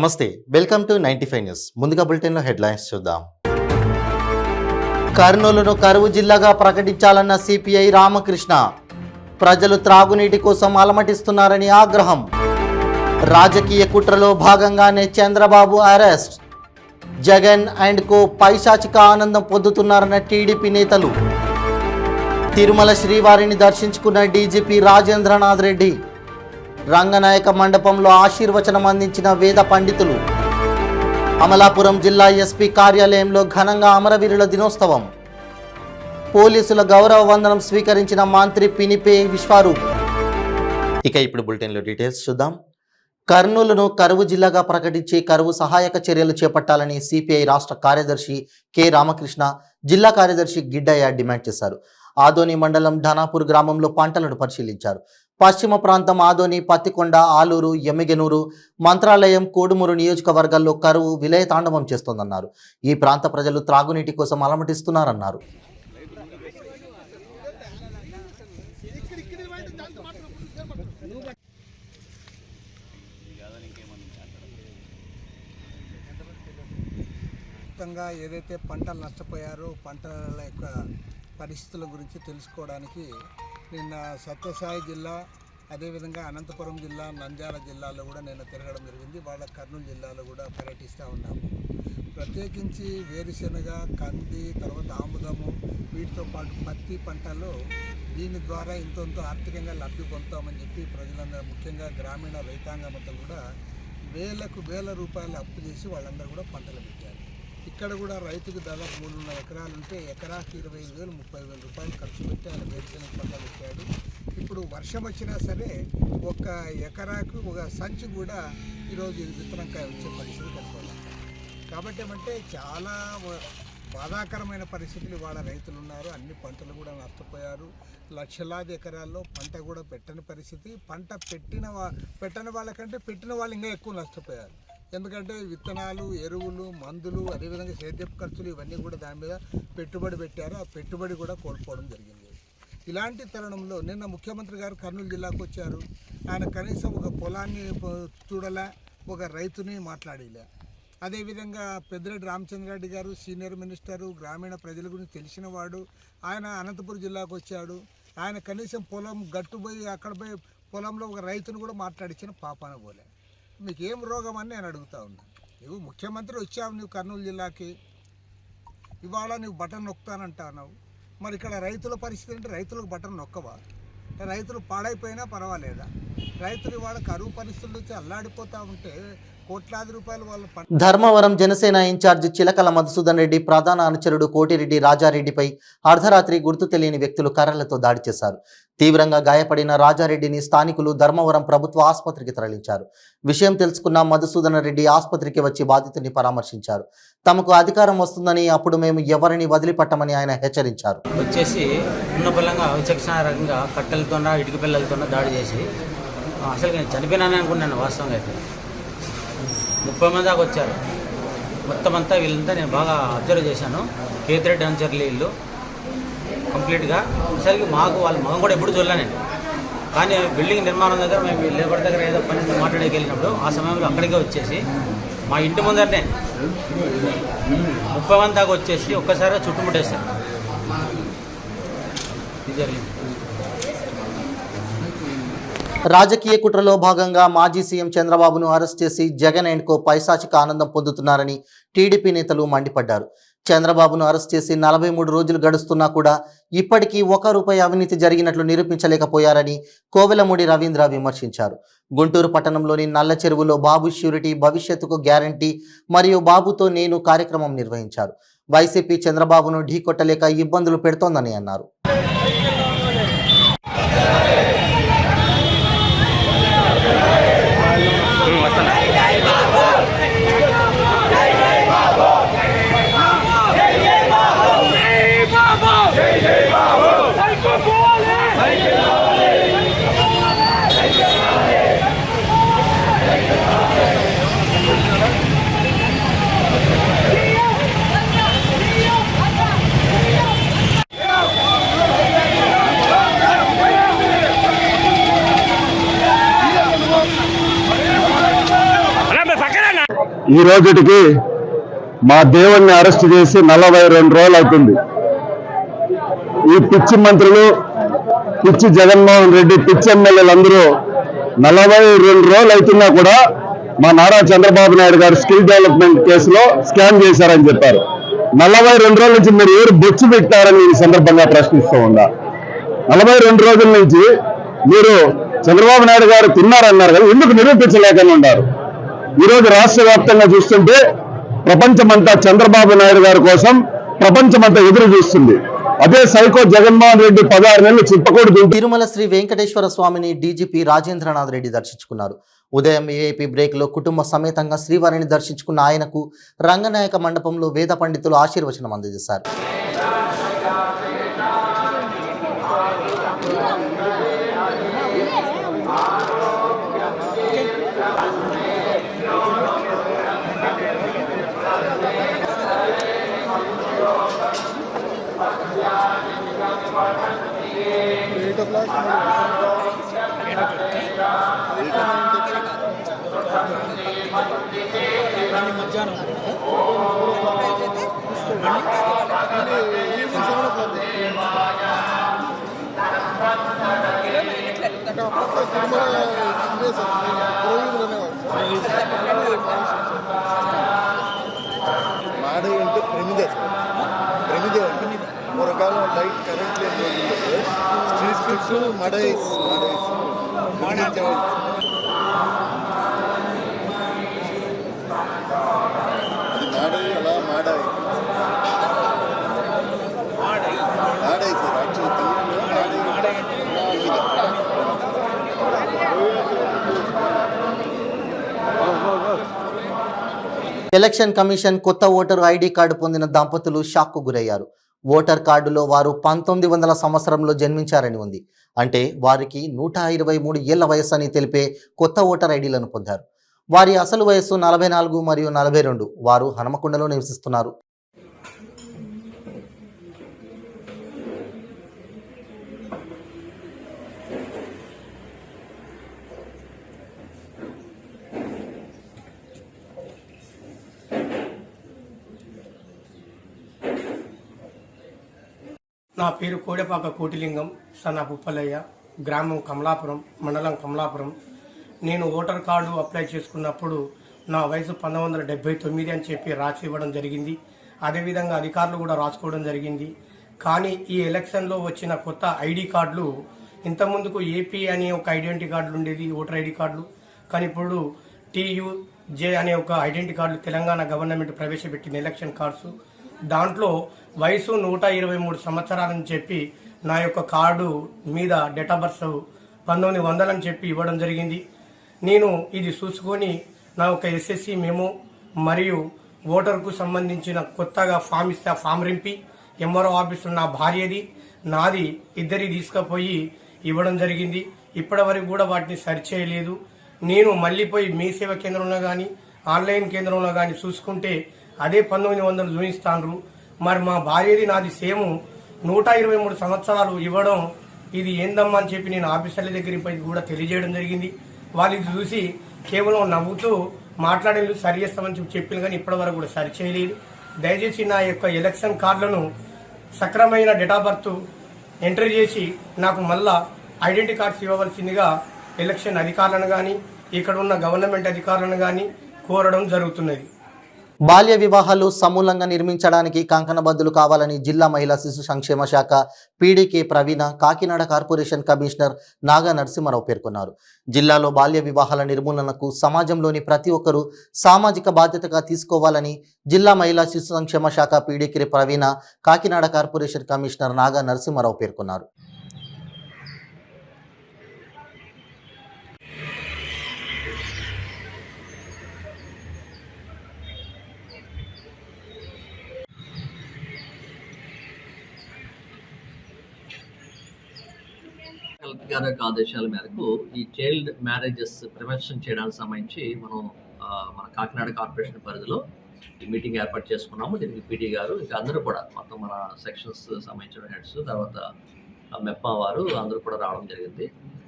నమస్తే, welcome to 95 news. ముందుగా బులెటిన్లో హెడ్లైన్స్ చూద్దాం. కర్నూలును కరువు జిల్లాగా ప్రకటించాలన్న సిపిఐ రామకృష్ణ. ప్రజలు త్రాగునీటి కోసం అలమటిస్తున్నారని ఆగ్రహం. రాజకీయ కుట్రలో భాగంగానే Chandrababu arrest. Jagan and co పైశాచిక ఆనందం పొందుతున్నారన్న టీడీపీ నేతలు. తిరుమల శ్రీవారిని దర్శించుకున్న డీజీపీ రాజేంద్రనాథ్ రెడ్డి. రంగనాయక మండపంలో ఆశీర్వచనం అందించిన వేద పండితులు. అమలాపురం జిల్లా ఎస్పీ కార్యాలయంలో ఘనంగా అమరవీరుల దినోత్సవం. పోలీసుల గౌరవ వందనం స్వీకరించిన మంత్రి పినిపే విశ్వరూప్. ఇక ఇప్పుడు బులెటిన్లో డీటెయిల్స్ చూద్దాం. కర్నూలును కరువు జిల్లాగా ప్రకటించి కరువు సహాయక చర్యలు చేపట్టాలని సిపిఐ రాష్ట్ర కార్యదర్శి కె రామకృష్ణ, జిల్లా కార్యదర్శి గిడ్డయ్య డిమాండ్ చేశారు. ఆదోని మండలం ధనాపూర్ గ్రామంలో పంటలను పరిశీలించారు. పశ్చిమ ప్రాంతం ఆదోని, పత్తికొండ, ఆలూరు, ఎమ్మిగనూరు, మంత్రాలయం, కోడుమూరు నియోజకవర్గాల్లో కరువు విలయతాండవం చేస్తోందన్నారు. ఈ ప్రాంత ప్రజలు త్రాగునీటి కోసం అలమటిస్తున్నారన్నారు. ఏదైతే పంటలు నష్టపోయారో పంటల యొక్క పరిస్థితుల గురించి తెలుసుకోవడానికి నిన్న సత్యసాయి జిల్లా, అదేవిధంగా అనంతపురం జిల్లా, నంద్యాల జిల్లాలో కూడా నేను తిరగడం జరిగింది. వాళ్ళ కర్నూలు జిల్లాలో కూడా పర్యటిస్తూ ఉన్నాము. ప్రత్యేకించి వేరుశెనగ, కంది, తర్వాత ఆముదము, వీటితో పాటు పత్తి పంటలో దీని ద్వారా ఇంతో ఆర్థికంగా లబ్ధి పొందుతామని చెప్పి ప్రజలందరూ, ముఖ్యంగా గ్రామీణ రైతాంగం అంతా కూడా వేల రూపాయలు అప్పు చేసి వాళ్ళందరూ కూడా పంటలు పెట్టారు. ఇక్కడ కూడా రైతుకు దాదాపు 3.5 ఎకరాలు ఉంటే ఎకరాకి 25,000, 30,000 రూపాయలు ఖర్చు పెట్టి ఆయన వేరుశెనగ పంటలు పెట్టాడు. ఇప్పుడు వర్షం వచ్చినా సరే ఒక ఎకరాకు ఒక సంచి కూడా ఈరోజు విత్తనంకాయ వచ్చే పరిస్థితి కనపడాలి. కాబట్టి ఏమంటే చాలా బాధాకరమైన పరిస్థితులు ఇవాళ రైతులు ఉన్నారు. అన్ని పంటలు కూడా నష్టపోయారు. లక్షలాది ఎకరాల్లో పంట కూడా పెట్టని పరిస్థితి. పంట పెట్టని వాళ్ళకంటే పెట్టిన వాళ్ళు ఇంకా ఎక్కువ నష్టపోయారు. ఎందుకంటే విత్తనాలు, ఎరువులు, మందులు, అదేవిధంగా సేద్యపు ఖర్చులు ఇవన్నీ కూడా దాని మీద పెట్టుబడి పెట్టారు. ఆ పెట్టుబడి కూడా కోల్పోవడం జరిగింది. ఇలాంటి తరుణంలో నిన్న ముఖ్యమంత్రి గారు కర్నూలు జిల్లాకు వచ్చారు. ఆయన కనీసం ఒక పొలాన్ని చూడలే, ఒక రైతుని మాట్లాడలే. అదేవిధంగా పెద్దిరెడ్డి రామచంద్రారెడ్డి గారు సీనియర్ మినిస్టరు, గ్రామీణ ప్రజల గురించి తెలిసిన వాడు, ఆయన అనంతపురం జిల్లాకు వచ్చాడు. ఆయన కనీసం పొలం గట్టుపోయి అక్కడ పోయి పొలంలో ఒక రైతును కూడా మాట్లాడించిన పాపాన పోలే. మీకు ఏం రోగం అని నేను అడుగుతా ఉన్నా. నువ్వు ముఖ్యమంత్రి వచ్చావు, నువ్వు కర్నూలు జిల్లాకి, ఇవాళ నువ్వు బటన్ నొక్కుతానంటున్నావు. మరి ఇక్కడ రైతుల పరిస్థితి అంటే రైతులకు బటన్ నొక్కవా? రైతులు పాడైపోయినా పర్వాలేదా? రైతులు ఇవాళ కరువు పరిస్థితులు వచ్చి అల్లాడిపోతూ ఉంటే కోట్లాది రూపాయలు వాళ్ళు. ధర్మవరం జనసేన ఇన్ఛార్జి చిలకల మధుసూదన్ రెడ్డి ప్రధాన అనుచరుడు కోటిరెడ్డి రాజారెడ్డిపై అర్ధరాత్రి గుర్తు తెలియని వ్యక్తులు కర్రలతో దాడి చేశారు. తీవ్రంగా గాయపడిన రాజారెడ్డిని స్థానికులు ధర్మవరం ప్రభుత్వ ఆసుపత్రికి తరలించారు. విషయం తెలుసుకున్న మధుసూదన్ రెడ్డి ఆసుపత్రికి వచ్చి బాధితుడిని పరామర్శించారు. తమకు అధికారం వస్తుందని, అప్పుడు మేము ఎవరిని వదిలిపెట్టమని ఆయన హెచ్చరించారు. వచ్చేసి ఉన్నపల్లంగా విచక్షణారకంగా కట్టెలతో, ఇటుక పిల్లలతో దాడి చేసి అసలు నేను చనిపోయినాను అనుకున్నాను. వాస్తవంగా అయితే 30 మంది దాకా వచ్చారు. మొత్తం అంతా వీళ్ళంతా నేను బాగా అబ్జర్వ్ చేశాను. కేతిరెడ్డి అనుచరులు వీళ్ళు కంప్లీట్గా. అసలుకి మాకు వాళ్ళ మగం కూడా ఎప్పుడు చూడలేనండి. కానీ బిల్డింగ్ నిర్మాణం దగ్గర మేము లేబర్ దగ్గర ఏదో పని మాట్లాడేకి వెళ్ళినప్పుడు ఆ సమయంలో అక్కడికే వచ్చేసి మా ఇంటి ముందరనే 30 మంది దాకా వచ్చేసి ఒక్కసారిగా చుట్టుముట్టేశారు. ఇది జరిగింది. రాజకీయ కుట్రలో భాగంగా మాజీ సీఎం చంద్రబాబును అరెస్ట్ చేసి జగన్ అండ్ కో పైశాచిక ఆనందం పొందుతున్నారని టీడీపీ నేతలు మండిపడ్డారు. చంద్రబాబును అరెస్ట్ చేసి 43 రోజులు గడుస్తున్నా కూడా ఇప్పటికీ ₹1 అవినీతి జరిగినట్లు నిరూపించలేకపోయారని కోవెలమూడి రవీంద్ర విమర్శించారు. గుంటూరు పట్టణంలోని నల్ల చెరువులో బాబు ష్యూరిటీ భవిష్యత్తుకు గ్యారంటీ మరియు బాబుతో నేను కార్యక్రమం నిర్వహించారు. వైసీపీ చంద్రబాబును ఢీకొట్టలేక ఇబ్బందులు పెడుతోందని అన్నారు. ఈ రోజుటికి మా దేవుణ్ణి అరెస్ట్ చేసి 42 రోజులు అవుతుంది. ఈ పిచ్చి మంత్రులు, పిచ్చి జగన్మోహన్ రెడ్డి, పిచ్చి ఎమ్మెల్యేలందరూ 42 రోజులు అవుతున్నా కూడా మా నారా చంద్రబాబు నాయుడు గారు స్కిల్ డెవలప్మెంట్ కేసులో స్కామ్ చేశారని చెప్పారు. 42 రోజుల నుంచి మీరు ఎవరు బొచ్చు పెట్టారని ఈ సందర్భంగా ప్రశ్నిస్తూ ఉందా? 42 రోజుల నుంచి మీరు చంద్రబాబు నాయుడు గారు తిన్నారన్నారు కదా, ఎందుకు నిరూపించలేకనే ఉన్నారు? ఈరోజు రాష్ట్ర వ్యాప్తంగా చూస్తుంటే ప్రపంచమంతా చంద్రబాబు నాయుడు గారి కోసం ప్రపంచమంతా ఎదురు చూస్తుంది. అదే సైకో జగన్మోహన్ రెడ్డి 16 నెలలు చిప్పకూడదు. తిరుమల శ్రీ వెంకటేశ్వర స్వామిని డీజీపీ రాజేంద్రనాథ్ రెడ్డి దర్శించుకున్నారు. ఉదయం ఏఐపీ బ్రేక్ లో కుటుంబ సమేతంగా శ్రీవారిని దర్శించుకున్న ఆయనకు రంగనాయక మండపంలో వేద పండితులు ఆశీర్వచనం అందజేశారు. మాడ అంటే ప్రమిదే పూర్వకాలం లైట్ కరెంట్ లేదు, స్ట్రీట్ స్ట్రిప్స్ మడైస్ అది మాడై అలా మాడాయి సార్ యాక్చువల్లీ ఎలక్షన్ కమిషన్ కొత్త ఓటరు ఐడి కార్డు పొందిన దంపతులు షాక్కు గురయ్యారు. ఓటర్ కార్డులో వారు 1900 సంవత్సరంలో జన్మించారని ఉంది. అంటే వారికి 123 ఏళ్ల వయసు అని తెలిపే కొత్త ఓటర్ ఐడీలను పొందారు. వారి అసలు వయసు 44 మరియు 42. వారు హనుమకొండలో నివసిస్తున్నారు. నా పేరు కోడెపాక కోటిలింగం, సన్న పుప్పలయ్య, గ్రామం కమలాపురం, మండలం కమలాపురం. నేను ఓటర్ కార్డు అప్లై చేసుకున్నప్పుడు నా వయసు 1979 అని చెప్పి రాసి ఇవ్వడం జరిగింది. అదేవిధంగా అధికారులు కూడా రాసుకోవడం జరిగింది. కానీ ఈ ఎలక్షన్లో వచ్చిన కొత్త ఐడి కార్డులు, ఇంతకుముందుకు ఏపీ అనే ఒక ఐడెంటిటీ కార్డులు ఉండేది, ఓటర్ ఐడి కార్డులు. కానీ ఇప్పుడు TUJ అనే ఒక ఐడెంటిటీ కార్డులు తెలంగాణ గవర్నమెంట్ ప్రవేశపెట్టిన ఎలక్షన్ కార్డ్స్. దాంట్లో వయసు 123 సంవత్సరాలని చెప్పి నా యొక్క కార్డు మీద డేట్ ఆఫ్ బర్త్ 1900 అని చెప్పి ఇవ్వడం జరిగింది. నేను ఇది చూసుకొని నా యొక్క SSC మెమో మరియు ఓటర్కు సంబంధించిన కొత్తగా ఫామ్ ఇస్తే ఆ ఫామ్ రింపి MRO ఆఫీసులో నా భార్యది నాది ఇద్దరి తీసుకుపోయి ఇవ్వడం జరిగింది. ఇప్పటి వరకు కూడా వాటిని సరి చేయలేదు. నేను మళ్ళీ పోయి మీ సేవ కేంద్రంలో కానీ ఆన్లైన్ కేంద్రంలో కానీ చూసుకుంటే అదే 1900 చూపిస్తాను. మరి మా భార్యది నాది సేమ్ 123 సంవత్సరాలు ఇవ్వడం ఇది ఏందమ్మా అని చెప్పి నేను ఆఫీసర్ల దగ్గరికి పోయి కూడా తెలియజేయడం జరిగింది. వాళ్ళు ఇది చూసి కేవలం నవ్వుతూ మాట్లాడేందుకు సరి చేస్తామని చెప్పింది, కానీ ఇప్పటి వరకు కూడా సరి చేయలేదు. దయచేసి నా యొక్క ఎలక్షన్ కార్డులను సక్రమైన డేట్ ఆఫ్ బర్త్ ఎంట్రీ చేసి నాకు మళ్ళా ఐడెంటిటీ కార్డ్స్ ఇవ్వవలసిందిగా ఎలక్షన్ అధికారులను కానీ ఇక్కడ ఉన్న గవర్నమెంట్ అధికారులను కానీ కోరడం జరుగుతున్నది. బాల్య వివాహాలు సమూలంగా నిర్మించడానికి కంకణబద్దులు కావాలని జిల్లా మహిళా శిశు సంక్షేమ శాఖ PDK ప్రవీణ, కాకినాడ కార్పొరేషన్ కమిషనర్ నాగా నరసింహారావు పేర్కొన్నారు. జిల్లాలో బాల్య వివాహాల నిర్మూలనకు సమాజంలోని ప్రతి ఒక్కరూ సామాజిక బాధ్యతగా తీసుకోవాలని జిల్లా మహిళా శిశు సంక్షేమ శాఖ PDK ప్రవీణ, కాకినాడ కార్పొరేషన్ కమిషనర్ నాగా నరసింహారావు పేర్కొన్నారు. కలెక్టర్ గారి యొక్క ఆదేశాల మేరకు ఈ చైల్డ్ మ్యారేజెస్ ప్రివెన్షన్ చేయడానికి సంబంధించి మనం మన కాకినాడ కార్పొరేషన్ పరిధిలో ఈ మీటింగ్ ఏర్పాటు చేసుకున్నాము. దీనికి PD గారు ఇంకా అందరూ కూడా మొత్తం మన సెక్షన్స్ సంబంధించిన హెడ్స్, తర్వాత మెప్ప వారు అందరూ కూడా రావడం జరిగింది.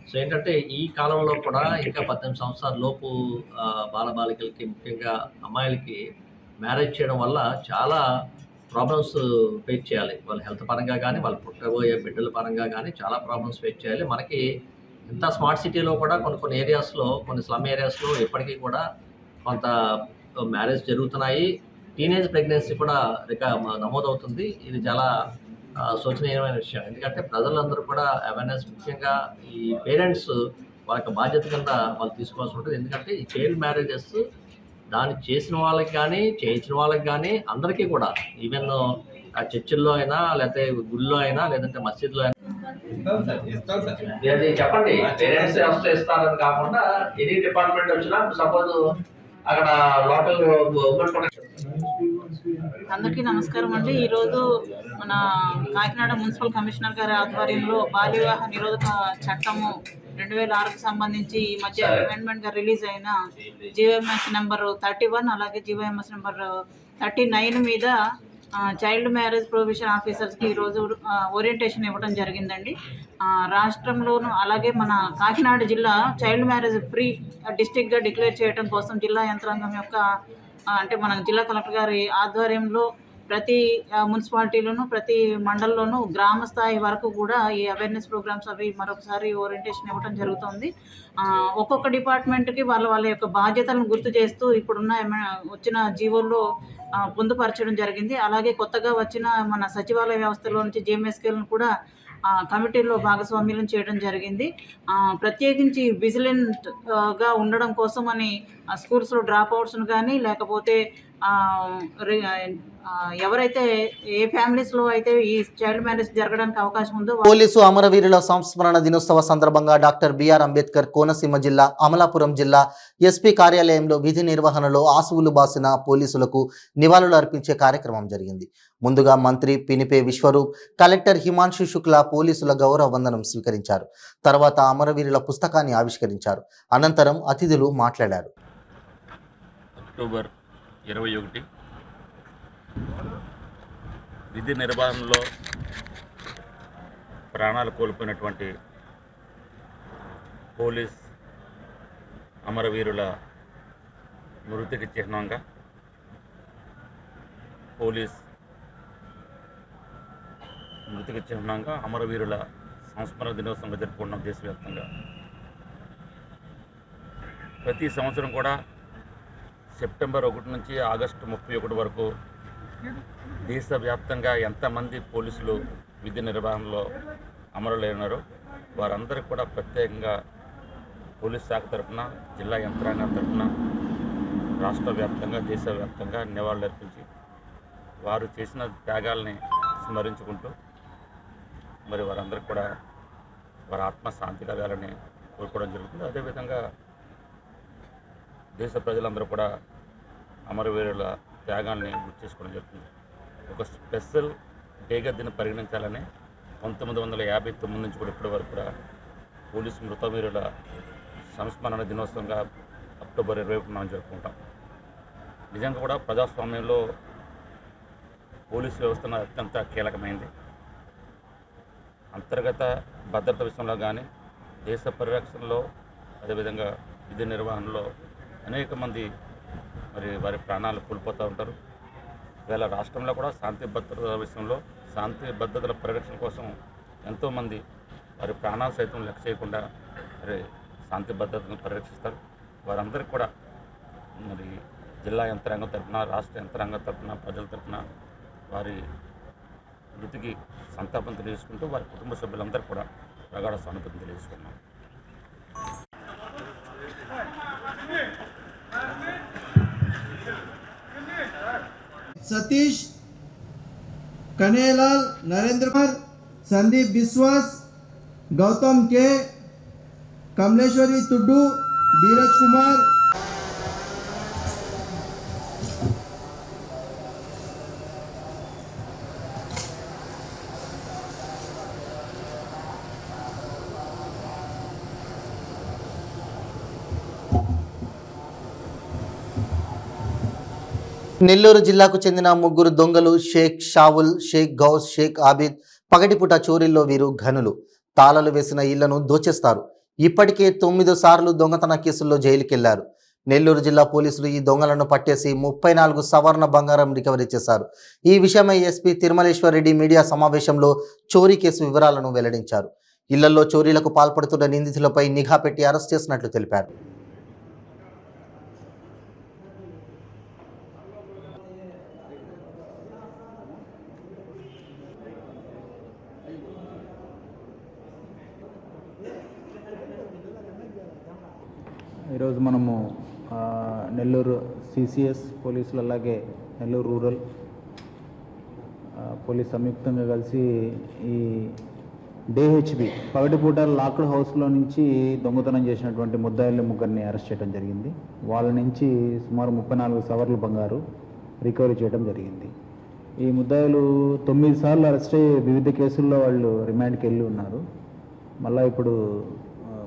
సో ఏంటంటే ఈ కాలంలో కూడా ఇంకా 18 సంవత్సరాల లోపు బాలబాలికలకి, ముఖ్యంగా అమ్మాయిలకి మ్యారేజ్ చేయడం వల్ల చాలా ప్రాబ్లమ్స్ ఫేస్ చేయాలి. వాళ్ళ హెల్త్ పరంగా కానీ, వాళ్ళు పుట్టబోయే బిడ్డల పరంగా కానీ చాలా ప్రాబ్లమ్స్ ఫేస్ చేయాలి. మనకి ఇంత స్మార్ట్ సిటీలో కూడా కొన్ని ఏరియాస్లో, కొన్ని స్లమ్ ఏరియాస్లో ఇప్పటికీ కూడా కొంత మ్యారేజ్ జరుగుతున్నాయి. టీనేజ్ ప్రెగ్నెన్సీ కూడా నమోదవుతుంది. ఇది చాలా శోచనీయమైన విషయం. ఎందుకంటే ప్రజలందరూ కూడా అవేర్నెస్, ముఖ్యంగా ఈ పేరెంట్స్ వాళ్ళకి బాధ్యత కింద వాళ్ళు తీసుకోవాల్సి ఉంటుంది. ఎందుకంటే ఈ చైల్డ్ మ్యారేజెస్ దాన్ని చేసిన వాళ్ళకి కానీ, చేయించిన వాళ్ళకి కానీ అందరికీ కూడా, ఈవెన్ ఆ చర్చిల్లో అయినా, లేకపోతే గుళ్ళో అయినా, లేదంటే మసీదులో అయినా చెప్పండి. పేరెంట్స్ వ్యవస్థ ఇస్తారని కాకుండా ఎనీ డిపార్ట్మెంట్ వచ్చినా, సపోజ్ అక్కడ లోకల్ అందరికీ నమస్కారం అండి. ఈరోజు మన కాకినాడ మున్సిపల్ కమిషనర్ గారి ఆధ్వర్యంలో బాల్య వివాహ నిరోధక చట్టము 2006కు సంబంధించి ఈ మధ్య అమెండ్మెంట్గా రిలీజ్ అయిన జీవోఎంఎస్ నెంబర్ 31 అలాగే జీవోఎంఎస్ నెంబర్ 39 మీద చైల్డ్ మ్యారేజ్ ప్రొహిబిషన్ ఆఫీసర్స్కి ఈరోజు ఓరియంటేషన్ ఇవ్వడం జరిగిందండి. రాష్ట్రంలోనూ అలాగే మన కాకినాడ జిల్లా చైల్డ్ మ్యారేజ్ ఫ్రీ డిస్ట్రిక్ట్గా డిక్లేర్ చేయడం కోసం జిల్లా యంత్రాంగం యొక్క అంటే మన జిల్లా కలెక్టర్ గారి ఆధ్వర్యంలో ప్రతి మున్సిపాలిటీలోనూ, ప్రతి మండలంలోనూ గ్రామ స్థాయి వరకు కూడా ఈ అవేర్నెస్ ప్రోగ్రామ్స్ అవి మరొకసారి ఓరియంటేషన్ ఇవ్వడం జరుగుతుంది. ఒక్కొక్క డిపార్ట్మెంట్కి వాళ్ళ యొక్క బాధ్యతలను గుర్తు చేస్తూ ఇప్పుడున్న వచ్చిన జీవోల్లో పొందుపరచడం జరిగింది. అలాగే కొత్తగా వచ్చిన మన సచివాలయ వ్యవస్థలో నుంచి జేఎంఎస్కేలను కూడా కమిటీల్లో భాగస్వామ్యం చేయడం జరిగింది. ప్రత్యేకించి విజిలెంట్గా ఉండడం కోసమని స్కూల్స్లో డ్రాప్ అవుట్స్ను కానీ, లేకపోతే ఎవరైతే ఏ ఫ్యామిలీస్లో అయితే ఈ చైల్డ్ మ్యారేజ్ జరగడానికి అవకాశం ఉందో పోలీసు అమరవీరుల సంస్మరణ దినోత్సవ సందర్భంగా డాక్టర్ బిఆర్ అంబేద్కర్ కోనసీమ జిల్లా అమలాపురం జిల్లా ఎస్పీ కార్యాలయంలో విధి నిర్వహణలో ఆసువులు బాసిన పోలీసులకు నివాళులు అర్పించే కార్యక్రమం జరిగింది. ముందుగా మంత్రి పినిపే విశ్వరూప్, కలెక్టర్ హిమాంశు శుక్లా పోలీసుల గౌరవ వందనం స్వీకరించారు. తర్వాత అమరవీరుల పుస్తకాన్ని ఆవిష్కరించారు. అనంతరం అతిథులు మాట్లాడారు. అక్టోబర్ 21 విధి నిర్వహణలో ప్రాణాలు కోల్పోయినటువంటి పోలీస్ అమరవీరుల మృతికి చిహ్నంగా అమరవీరుల సంస్మరణ దినోత్సవంగా జరుపుకుంటున్నాం దేశవ్యాప్తంగా. ప్రతి సంవత్సరం కూడా సెప్టెంబర్ 1 నుంచి ఆగస్టు 31 వరకు దేశవ్యాప్తంగా ఎంతమంది పోలీసులు విధి నిర్వహణలో అమరులైనారో వారందరికీ కూడా ప్రత్యేకంగా పోలీస్ శాఖ తరఫున, జిల్లా యంత్రాంగం తరఫున రాష్ట్ర వ్యాప్తంగా, దేశవ్యాప్తంగా నివాళులు అర్పించి వారు చేసిన త్యాగాల్ని స్మరించుకుంటూ మరి వారందరికీ కూడా వారి ఆత్మ శాంతి కలగాలని కోరుకోవడం జరుగుతుంది. అదేవిధంగా దేశ ప్రజలందరూ కూడా అమరవీరుల త్యాగాల్ని గుర్తు చేసుకోవడం జరుగుతుంది. ఒక స్పెషల్ డేగా దీన్ని పరిగణించాలని 1959 నుంచి కూడా ఇప్పటి వరకు కూడా పోలీసు మృతవీరుల సంస్మరణ దినోత్సవంగా అక్టోబర్ 21 మనం జరుపుకుంటాం. నిజంగా కూడా ప్రజాస్వామ్యంలో పోలీసు వ్యవస్థ అత్యంత కీలకమైంది. అంతర్గత భద్రత విషయంలో కానీ, దేశ పరిరక్షణలో, అదేవిధంగా విధి నిర్వహణలో అనేక మంది మరి వారి ప్రాణాలు కోల్పోతూ ఉంటారు. ఇవాళ రాష్ట్రంలో కూడా శాంతి భద్రత విషయంలో, శాంతి భద్రతల పరిరక్షణ కోసం ఎంతోమంది వారి ప్రాణాలు సైతం లెక్క చేయకుండా మరి శాంతి భద్రతను పరిరక్షిస్తారు. వారందరికీ కూడా మరి జిల్లా యంత్రాంగం తరఫున, రాష్ట్ర యంత్రాంగం తరఫున, ప్రజల తరఫున వారి మృతికి సంతాపం తెలియజేసుకుంటూ వారి కుటుంబ సభ్యులందరూ కూడా ప్రగాఢ సానుభూతిని తెలియజేసుకున్నాం. सतीश, कन्हैयालाल, नरेंद्र कुमार, संदीप बिस्वास, गौतम के, कमलेश्वरी तुड्डू, धीरज कुमार, నెల్లూరు జిల్లాకు చెందిన ముగ్గురు దొంగలు షేక్ షావుల్, షేక్ గౌస్, షేక్ ఆబిద్ పగటిపూట చోరీల్లో వీరు ఘనులు. తాళాలు వేసిన ఇళ్లను దోచేస్తారు. ఇప్పటికే 9 సార్లు దొంగతన కేసుల్లో జైలుకెళ్లారు. నెల్లూరు జిల్లా పోలీసులు ఈ దొంగలను పట్టేసి 34 సవర్ణ బంగారం రికవరీ చేశారు. ఈ విషయమై ఎస్పీ తిరుమలేశ్వర్ రెడ్డి మీడియా సమావేశంలో చోరీ కేసు వివరాలను వెల్లడించారు. ఇళ్లలో చోరీలకు పాల్పడుతున్న నిందితులపై నిఘా పెట్టి అరెస్ట్ చేసినట్లు తెలిపారు. ఈరోజు మనము నెల్లూరు సిసిఎస్ పోలీసులు అలాగే నెల్లూరు రూరల్ పోలీస్ సంయుక్తంగా కలిసి ఈ డిహెచ్బి పగటిపూట లాక్డ్ హౌస్లో నుంచి దొంగతనం చేసినటువంటి ముద్దాయిల్ని ముగ్గురిని అరెస్ట్ చేయడం జరిగింది. వాళ్ళ నుంచి సుమారు 34 సవర్ల బంగారు రికవరీ చేయడం జరిగింది. ఈ ముద్దాయిలు 9 సార్లు అరెస్ట్ అయ్యి వివిధ కేసుల్లో వాళ్ళు రిమాండ్కి వెళ్ళి ఉన్నారు. మళ్ళీ ఇప్పుడు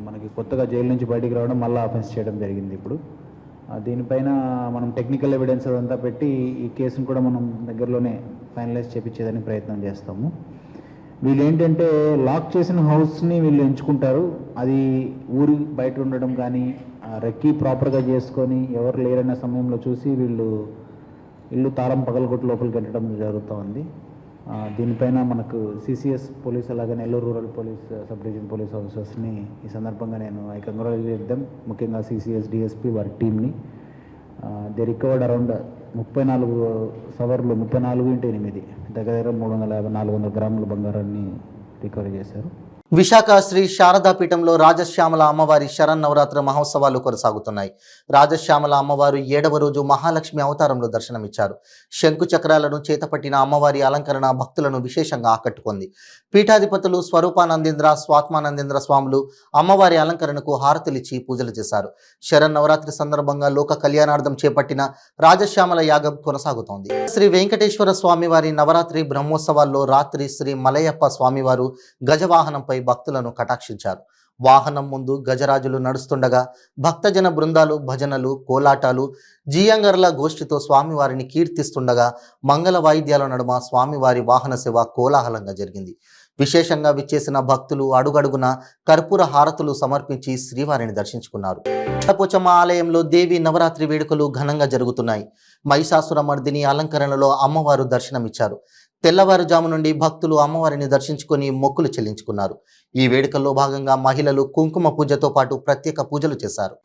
మనకి కొత్తగా జైలు నుంచి బయటికి రావడం మళ్ళీ అఫెన్స్ చేయడం జరిగింది. ఇప్పుడు దీనిపైన మనం టెక్నికల్ ఎవిడెన్స్ అదంతా పెట్టి ఈ కేసును కూడా మనం దగ్గరలోనే ఫైనలైజ్ చేయించేదానికి ప్రయత్నం చేస్తాము. వీళ్ళు ఏంటంటే లాక్ చేసిన హౌస్ని వీళ్ళు ఎంచుకుంటారు. అది ఊరి బయట ఉండడం కానీ రెక్కీ ప్రాపర్గా చేసుకొని ఎవరు లేరన్న సమయంలో చూసి వీళ్ళు ఇల్లు తాళం పగలగొట్టి లోపలికి వెళ్ళడం జరుగుతూ ఉంది. దీనిపైన మనకు సిసిఎస్ పోలీస్ అలాగే Nellore rural police sub division police ఆఫీసర్స్ని ఈ సందర్భంగా నేను ఐ కంగ్రాచులేట్ దెమ్, ముఖ్యంగా సిసిఎస్ డిఎస్పీ వారి టీమ్ని. దే రికవర్డ్ అరౌండ్ 34 సవర్లు 34x8 దగ్గర 350-400 గ్రాముల బంగారాన్ని రికవరీ చేశారు. విశాఖ శ్రీ శారదాపీఠంలో రాజశ్యామల అమ్మవారి శరన్నవరాత్రి మహోత్సవాలు కొనసాగుతున్నాయి. రాజశ్యామల అమ్మవారు 7వ రోజు మహాలక్ష్మి అవతారంలో దర్శనమిచ్చారు. శంకు చక్రాలను చేతపట్టిన అమ్మవారి అలంకరణ భక్తులను విశేషంగా ఆకట్టుకుంది. పీఠాధిపతులు స్వరూపానందేంద్ర, స్వాత్మానందేంద్ర స్వాములు అమ్మవారి అలంకరణకు హారతులిచ్చి పూజలు చేశారు. శరన్నవరాత్రి సందర్భంగా లోక కళ్యాణార్థం చేపట్టిన రాజశ్యామల యాగం కొనసాగుతోంది. శ్రీ వెంకటేశ్వర స్వామివారి నవరాత్రి బ్రహ్మోత్సవాల్లో రాత్రి శ్రీ మలయప్ప స్వామివారు గజవాహనంపై భక్తులను కటాక్షించారు. వాహనం ముందు గజరాజులు నడుస్తుండగా భక్తజన బృందాలు భజనలు, కోలాటాలు, జియంగర్ల గోష్ఠితో స్వామివారిని కీర్తిస్తుండగా మంగళ వాయిద్యాల నడుమ స్వామివారి వాహన సేవ కోలాహలంగా జరిగింది. విశేషంగా విచ్చేసిన భక్తులు అడుగడుగున కర్పూర హారతులు సమర్పించి శ్రీవారిని దర్శించుకున్నారు. పోచమ్మ ఆలయంలో దేవి నవరాత్రి వేడుకలు ఘనంగా జరుగుతున్నాయి. మహిషాసుర మర్దిని అలంకరణలో అమ్మవారు దర్శనమిచ్చారు. తెల్లవారుజాము నుండి భక్తులు అమ్మవారిని దర్శించుకొని మొక్కులు చెల్లించుకున్నారు. ఈ వేడుకల్లో భాగంగా మహిళలు కుంకుమ పూజతో పాటు ప్రత్యేక పూజలు చేశారు.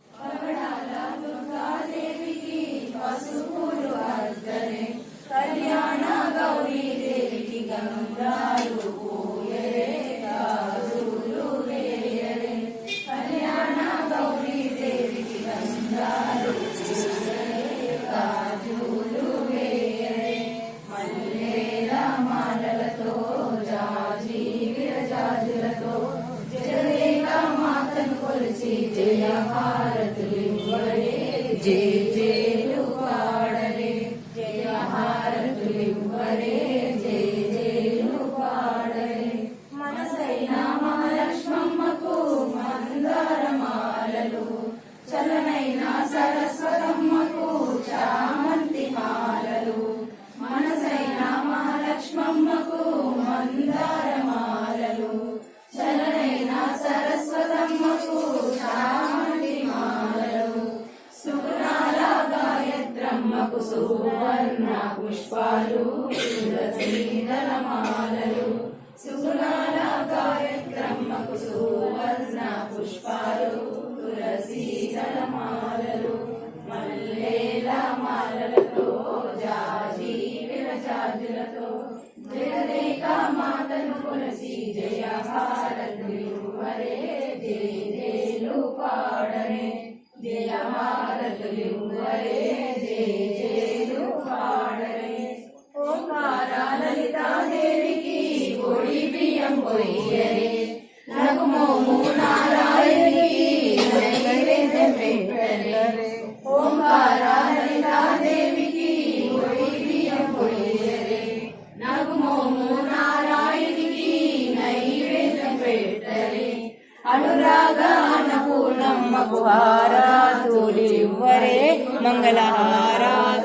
హారాతులివ్వరే మంగళహారాతులివ్వరే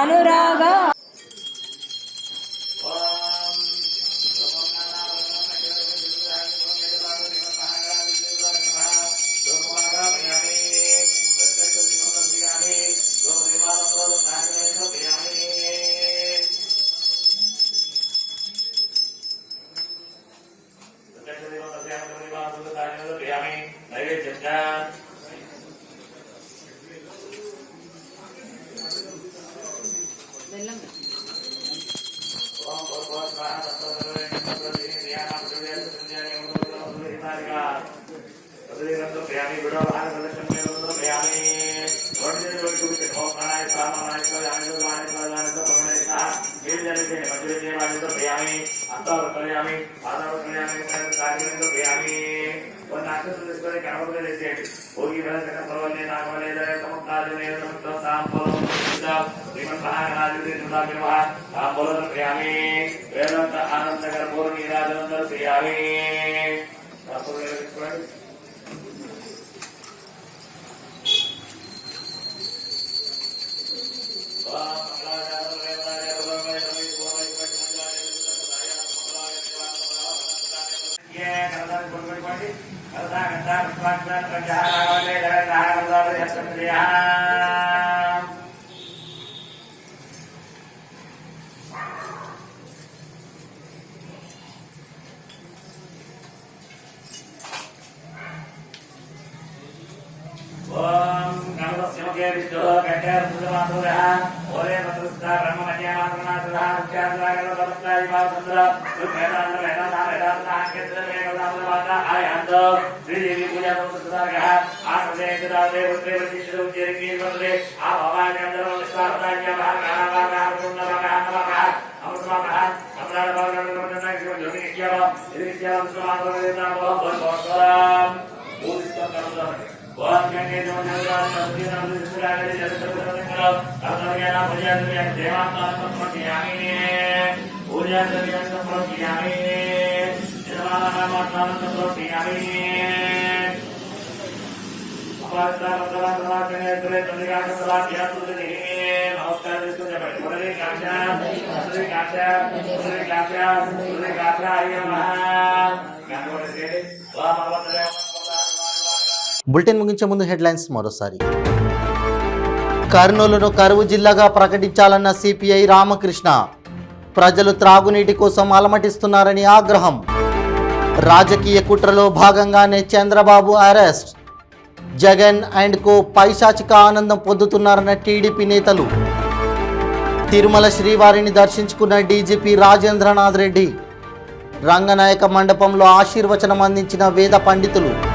అనురాగ బులెటిన్ ముగించే ముందు హెడ్లైన్స్ మరోసారి. కర్నూలును కరువు జిల్లాగా ప్రకటించాలన్న సిపిఐ రామకృష్ణ. ప్రజలు త్రాగునీటి కోసం అలమటిస్తున్నారని ఆగ్రహం. రాజకీయ కుట్రలో భాగంగానే Chandrababu arrest. Jagan and co పైశాచిక ఆనందం పొందుతున్నారన్న టీడీపీ నేతలు. తిరుమల శ్రీవారిని దర్శించుకున్న డీజీపీ రాజేంద్రనాథ్ రెడ్డి. రంగనాయక మండపంలో ఆశీర్వచనం అందించిన వేద పండితులు.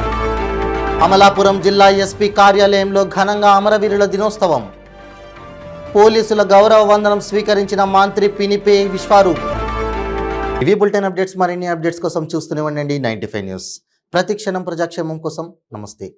అమలాపురం జిల్లా ఎస్పీ కార్యాలయంలో ఘనంగా అమరవీరుల దినోత్సవం. పోలీసుల గౌరవ వందనం స్వీకరించిన మంత్రి పినిపే విశ్వరూప్. ఇవి బులెటిన్ అప్డేట్స్. మరిన్ని అప్డేట్స్ కోసం చూస్తూనే ఉండండి 95 న్యూస్. ప్రతి క్షణం ప్రజాక్షేమం కోసం. నమస్తే.